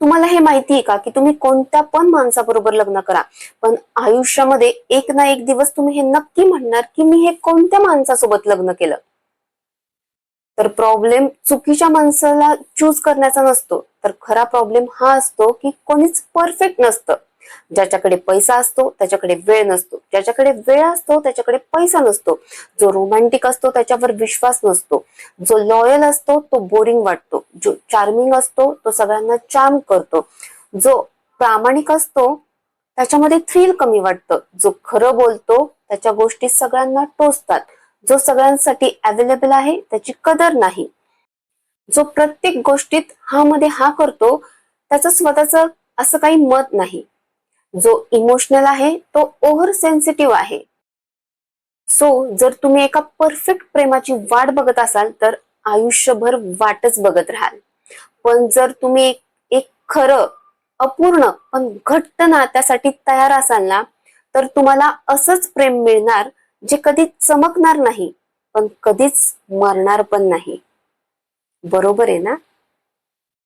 तुम्हाला हे माहिती आहे का की तुम्ही कोणत्या पण माणसाबरोबर लग्न करा, पण आयुष्यामध्ये एक ना एक दिवस तुम्ही हे नक्की म्हणणार की मी हे कोणत्या माणसासोबत लग्न केलं. तर प्रॉब्लेम चुकीच्या माणसाला चूज करण्याचा नसतो, तर खरा प्रॉब्लेम हा असतो की कोणीच परफेक्ट नसतं. ज्याच्याकडे पैसा असतो त्याच्याकडे वेळ नसतो, ज्याच्याकडे वेळ असतो त्याच्याकडे पैसा नसतो, जो रोमॅन्टिक असतो त्याच्यावर विश्वास नसतो, जो लॉयल असतो तो बोरिंग वाटतो, जो चार्मिंग असतो तो सगळ्यांना चार्म करतो, जो प्रामाणिक असतो त्याच्यामध्ये थ्रिल कमी वाटतं, जो खरं बोलतो त्याच्या गोष्टी सगळ्यांना टोचतात, जो सगळ्यांसाठी अवेलेबल आहे त्याची कदर नाही, जो प्रत्येक गोष्टीत हा मध्ये हा करतो त्याचं स्वतःच असं काही मत नाही, जो इमोशनल आहे तो ओव्हर सेन्सिटिव्ह आहे. सो जर तुम्ही एका परफेक्ट प्रेमाची वाट बघत असाल तर आयुष्यभर वाटच बघत राहाल. पण जर तुम्ही एक खरं, अपूर्ण पण घट्ट नात्यासाठी तयार असाल ना, तर तुम्हाला असंच प्रेम मिळणार जे कधीच चमकणार नाही पण कधीच मरणार पण नाही. बरोबर आहे ना?